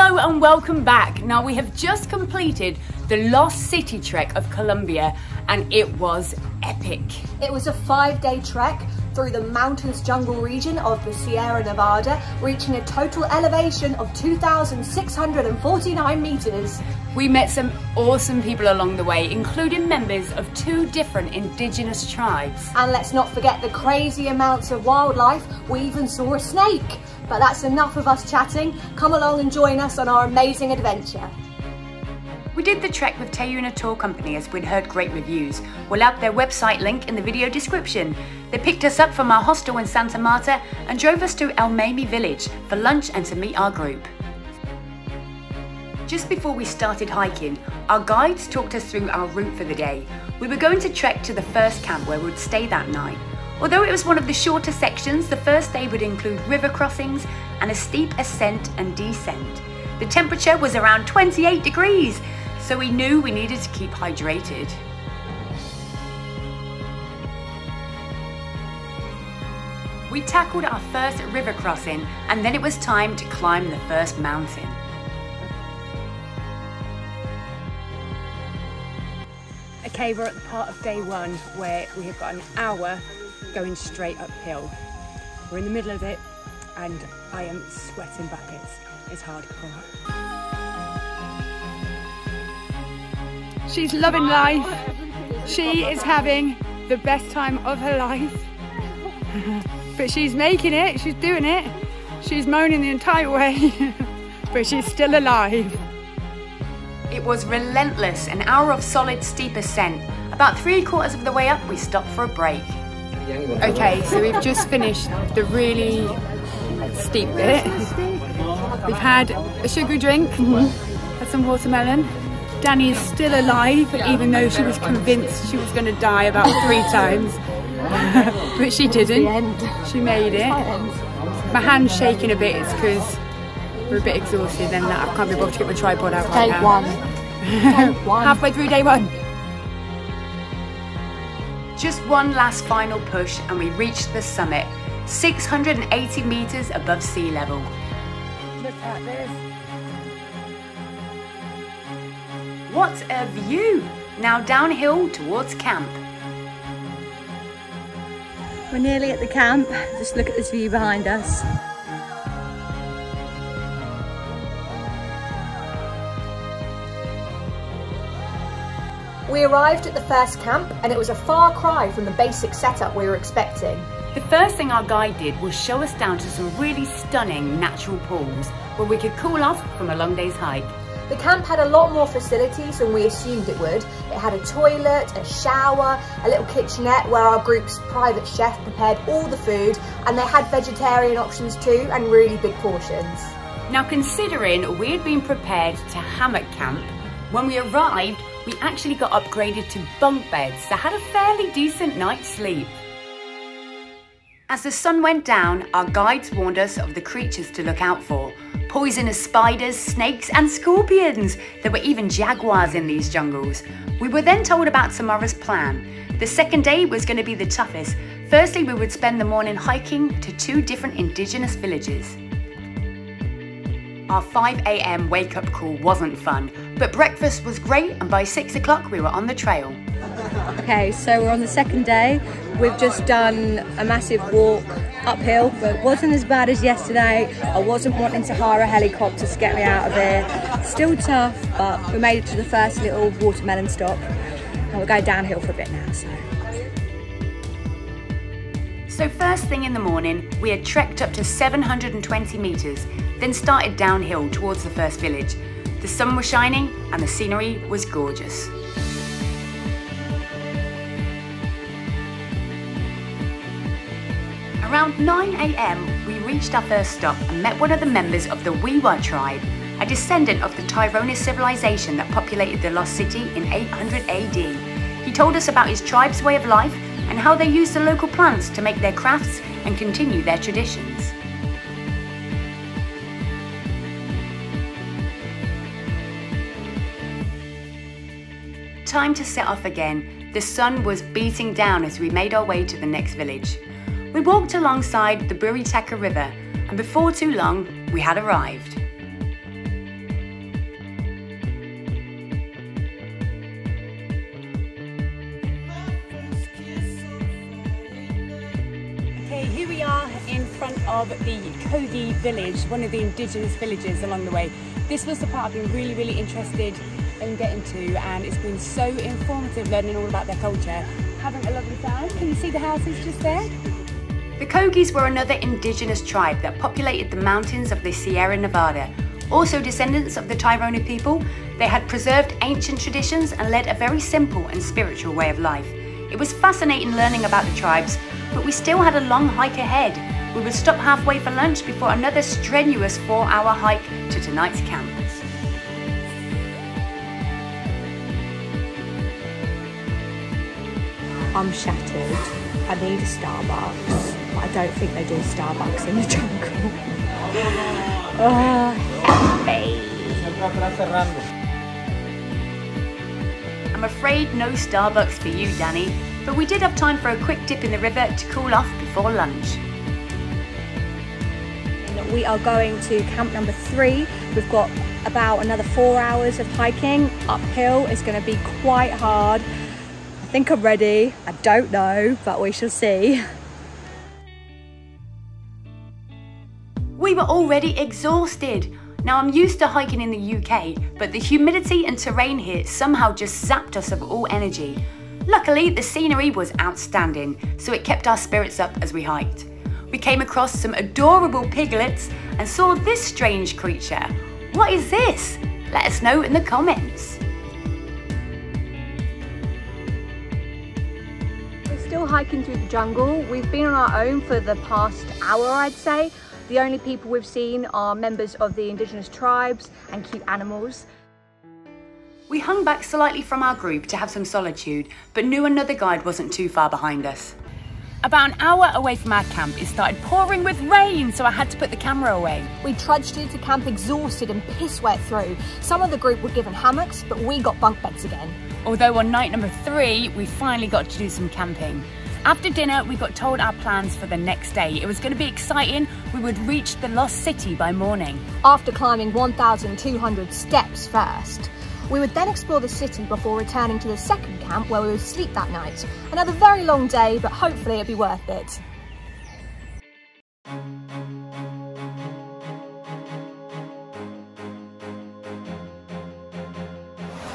Hello and welcome back. Now we have just completed the Lost City trek of Colombia and it was epic. It was a 5-day trek through the mountainous jungle region of the Sierra Nevada, reaching a total elevation of 2,649 meters. We met some awesome people along the way, including members of 2 different indigenous tribes. And let's not forget the crazy amounts of wildlife. We even saw a snake. But that's enough of us chatting. Come along and join us on our amazing adventure. We did the trek with Teyuna Tour Company as we'd heard great reviews. We'll add their website link in the video description. They picked us up from our hostel in Santa Marta and drove us to Mamey village for lunch and to meet our group. Just before we started hiking, our guides talked us through our route for the day. We were going to trek to the first camp where we'd stay that night. Although it was one of the shorter sections, the first day would include river crossings and a steep ascent and descent. The temperature was around 28 degrees, so we knew we needed to keep hydrated. We tackled our first river crossing and then it was time to climb the first mountain. Okay, we're at the part of day 1 where we have got an hour going straight uphill. We're in the middle of it and I am sweating buckets. It's hardcore. She's loving life. She is having the best time of her life. But she's making it, she's doing it. She's moaning the entire way, but she's still alive. It was relentless, an hour of solid steep ascent. About 3/4 of the way up, we stopped for a break. Okay, so we've just finished the really steep bit. We've had a sugary drink, had some watermelon. Danny is still alive, even though she was convinced she was going to die about 3 times. But she didn't. She made it. My hand's shaking a bit, it's because we're a bit exhausted and I can't be bothered to get my tripod out right now. Day one. Halfway through day 1. Just one last final push and we reached the summit, 680 meters above sea level. Look at this. What a view! Now downhill towards camp. We're nearly at the camp. Just look at this view behind us. We arrived at the first camp and it was a far cry from the basic setup we were expecting. The first thing our guide did was show us down to some really stunning natural pools where we could cool off from a long day's hike. The camp had a lot more facilities than we assumed it would. It had a toilet, a shower, a little kitchenette where our group's private chef prepared all the food, and they had vegetarian options too and really big portions. Now considering we had been prepared to hammock camp, when we arrived we actually got upgraded to bunk beds, so had a fairly decent night's sleep. As the sun went down, our guides warned us of the creatures to look out for. Poisonous spiders, snakes and scorpions. There were even jaguars in these jungles. We were then told about tomorrow's plan. The second day was going to be the toughest. Firstly, we would spend the morning hiking to 2 different indigenous villages. Our 5 AM wake-up call wasn't fun, but breakfast was great and by 6 o'clock we were on the trail. Okay, so we're on the second day. We've just done a massive walk uphill, but it wasn't as bad as yesterday. I wasn't wanting to hire a helicopter to get me out of here. Still tough, but we made it to the first little watermelon stop. And we're going downhill for a bit now, So first thing in the morning, we had trekked up to 720 meters, then started downhill towards the first village. The sun was shining and the scenery was gorgeous. Around 9 AM, we reached our first stop and met one of the members of the WIWA tribe, a descendant of the Tairona civilization that populated the lost city in 800 AD. He told us about his tribe's way of life and how they use the local plants to make their crafts and continue their traditions. Time to set off again. The sun was beating down as we made our way to the next village. We walked alongside the Buritaka River, and before too long, we had arrived. of the Kogi village, one of the indigenous villages along the way. This was the part I've been really interested in getting to, and it's been so informative learning all about their culture. Having a lovely time. Can you see the houses just there? The Kogis were another indigenous tribe that populated the mountains of the Sierra Nevada. Also descendants of the Tairona people, they had preserved ancient traditions and led a very simple and spiritual way of life. It was fascinating learning about the tribes, but we still had a long hike ahead. We would stop halfway for lunch before another strenuous 4-hour hike to tonight's camp. I'm shattered. I need a Starbucks, but I don't think they do Starbucks in the jungle. Oh, happy. I'm afraid no Starbucks for you, Danny, but we did have time for a quick dip in the river to cool off before lunch. We are going to camp number 3. We've got about another 4 hours of hiking uphill. It's going to be quite hard. I think I'm ready. I don't know, but we shall see. We were already exhausted. Now, I'm used to hiking in the UK, but the humidity and terrain here somehow just zapped us of all energy. Luckily, the scenery was outstanding, so it kept our spirits up as we hiked. We came across some adorable piglets and saw this strange creature. What is this? Let us know in the comments. We're still hiking through the jungle. We've been on our own for the past hour, I'd say. The only people we've seen are members of the indigenous tribes and cute animals. We hung back slightly from our group to have some solitude, but knew another guide wasn't too far behind us. About an hour away from our camp, it started pouring with rain, so I had to put the camera away. We trudged into camp exhausted and piss wet through. Some of the group were given hammocks, but we got bunk beds again. Although on night number 3, we finally got to do some camping. After dinner, we got told our plans for the next day. It was going to be exciting. We would reach the lost city by morning. After climbing 1,200 steps first. We would then explore the city before returning to the second camp where we would sleep that night. Another very long day, but hopefully it'll be worth it.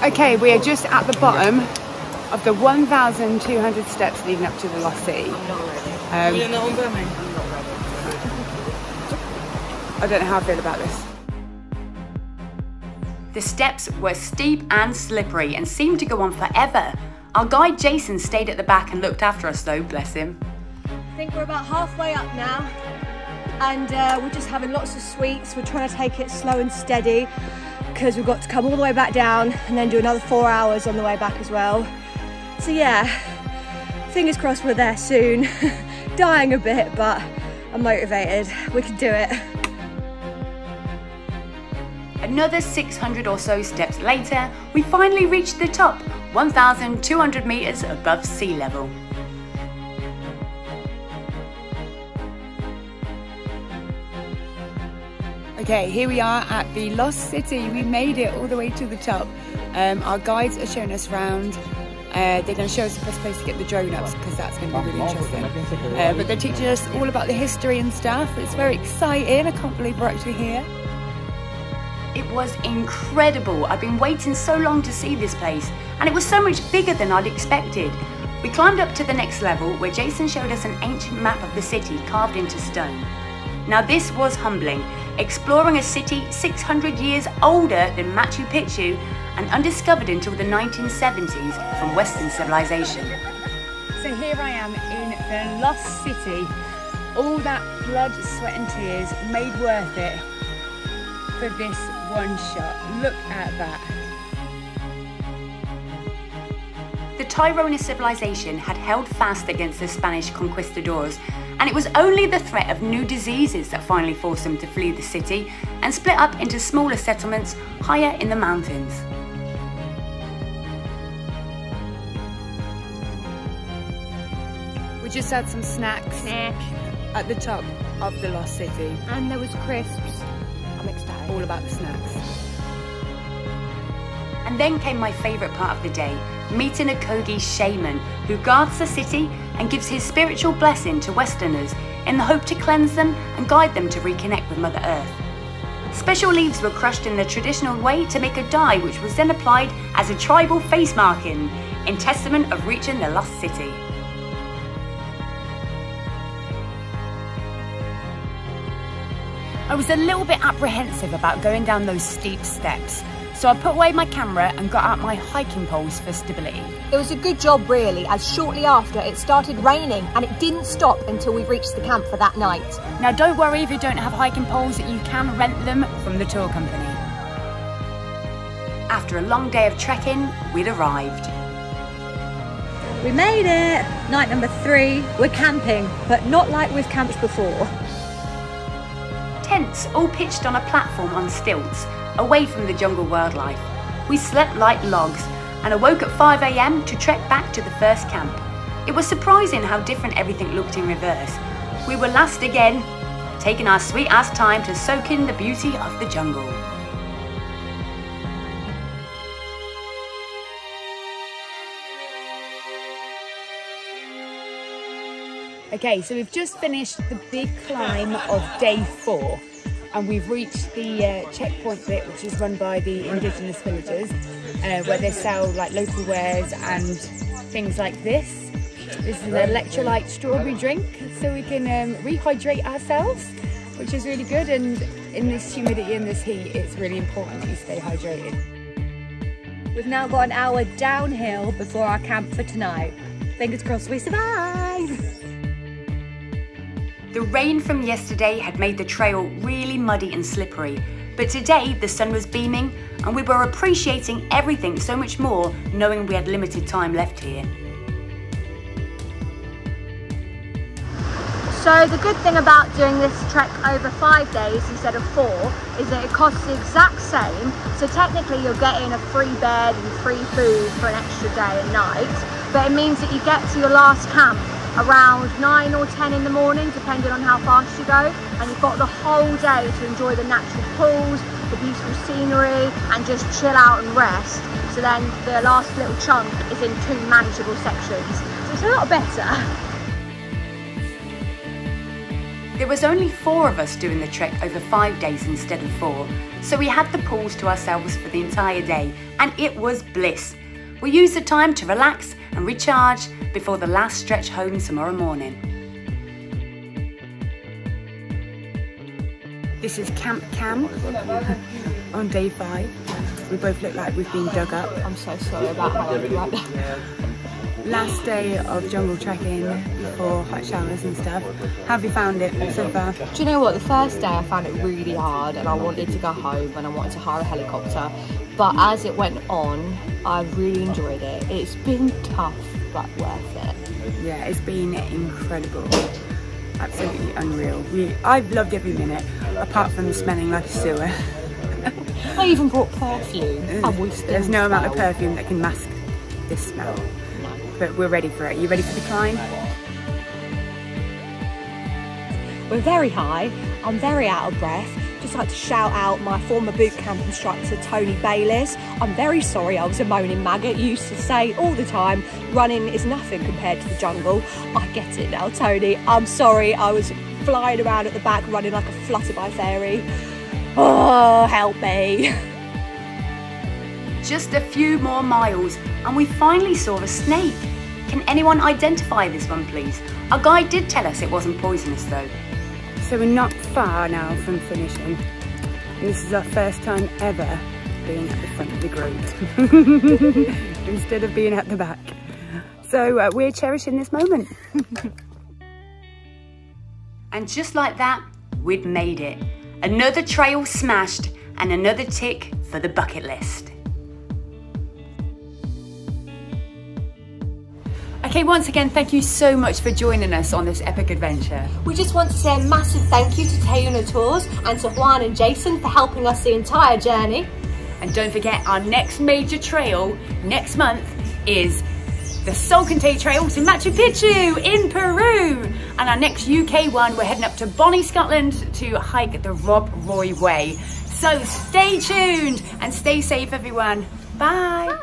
Okay, we are just at the bottom of the 1,200 steps leading up to the lost city. I don't know how I feel about this. The steps were steep and slippery and seemed to go on forever. Our guide Jason stayed at the back and looked after us though, bless him. I think we're about halfway up now, and we're just having lots of sweets. We're trying to take it slow and steady because we've got to come all the way back down and then do another 4 hours on the way back as well. So yeah, fingers crossed we're there soon. Dying a bit, but I'm motivated. We can do it. Another 600 or so steps later, we finally reached the top, 1,200 meters above sea level. Okay, here we are at the lost city. We made it all the way to the top. Our guides are showing us around. They're going to show us the best place to get the drone up because that's going to be really interesting. But they're teaching us all about the history and stuff. It's very exciting. I can't believe we're actually here. It was incredible. I've been waiting so long to see this place, and it was so much bigger than I'd expected. We climbed up to the next level where Jason showed us an ancient map of the city carved into stone. Now this was humbling, exploring a city 600 years older than Macchu Pichu and undiscovered until the 1970s from Western civilization. So here I am in the lost city. All that blood, sweat and tears made worth it for this one shot. Look at that. The Tairona civilization had held fast against the Spanish conquistadors, and it was only the threat of new diseases that finally forced them to flee the city and split up into smaller settlements higher in the mountains. We just had some snacks at the top of the lost city. And there was crisps. I'm ecstatic. All about the snacks. And then came my favourite part of the day, meeting a Kogi shaman who guards the city and gives his spiritual blessing to Westerners in the hope to cleanse them and guide them to reconnect with Mother Earth. Special leaves were crushed in the traditional way to make a dye which was then applied as a tribal face marking in testament of reaching the lost city. I was a little bit apprehensive about going down those steep steps, so I put away my camera and got out my hiking poles for stability. It was a good job really, as shortly after it started raining and it didn't stop until we reached the camp for that night. Now don't worry if you don't have hiking poles, you can rent them from the tour company. After a long day of trekking, we'd arrived. We made it! Night number 3, we're camping, but not like we've camped before. Tents all pitched on a platform on stilts, away from the jungle wildlife. We slept like logs and awoke at 5 AM to trek back to the first camp. It was surprising how different everything looked in reverse. We were last again, taking our sweet ass time to soak in the beauty of the jungle. Okay, so we've just finished the big climb of day 4 and we've reached the checkpoint bit, which is run by the indigenous villagers, where they sell like local wares and things like this. This is an electrolyte strawberry drink, so we can rehydrate ourselves, which is really good, and in this humidity and this heat it's really important that you stay hydrated. We've now got an hour downhill before our camp for tonight. Fingers crossed we survive! The rain from yesterday had made the trail really muddy and slippery, but today the sun was beaming and we were appreciating everything so much more knowing we had limited time left here. So the good thing about doing this trek over 5 days instead of 4 is that it costs the exact same. So technically you're getting a free bed and free food for an extra day and night, but it means that you get to your last camp around 9 or 10 in the morning, depending on how fast you go, and you've got the whole day to enjoy the natural pools, the beautiful scenery, and just chill out and rest. So then the last little chunk is in 2 manageable sections, so it's a lot better. There was only 4 of us doing the trek over 5 days instead of 4, so we had the pools to ourselves for the entire day, and it was bliss. We used the time to relax and recharge before the last stretch home tomorrow morning. This is Camp Cam on day 5. We both look like we've been dug up. I'm so sorry about how I look like that. Last day of jungle trekking before hot showers and stuff. How have you found it so far? Do you know what? The first day I found it really hard and I wanted to go home and I wanted to hire a helicopter. But as it went on, I really enjoyed it. It's been tough, but worth it. Yeah, it's been incredible. Absolutely unreal. I've loved every minute, apart from smelling like a sewer. I even brought perfume. There's no amount of perfume that can mask this smell. But we're ready for it. You ready for the climb? We're very high. I'm very out of breath. Just like to shout out my former boot camp instructor, Tony Bayliss. I'm very sorry I was a moaning maggot. You used to say all the time, running is nothing compared to the jungle. I get it now, Tony. I'm sorry, I was flying around at the back, running like a flutterby fairy. Oh, help me. Just a few more miles and we finally saw a snake. Can anyone identify this one, please? Our guide did tell us it wasn't poisonous though. So we're not far now from finishing. And this is our first time ever being at the front of the group instead of being at the back. So we're cherishing this moment. And just like that, we'd made it. Another trail smashed and another tick for the bucket list. Okay, once again, thank you so much for joining us on this epic adventure. We just want to say a massive thank you to Teyuna Tours and to Juan and Jason for helping us the entire journey. And don't forget, our next major trail next month is the Salcantay Trail to Macchu Pichu in Peru. And our next UK one, we're heading up to Bonnie, Scotland to hike the Rob Roy Way. So stay tuned and stay safe, everyone. Bye.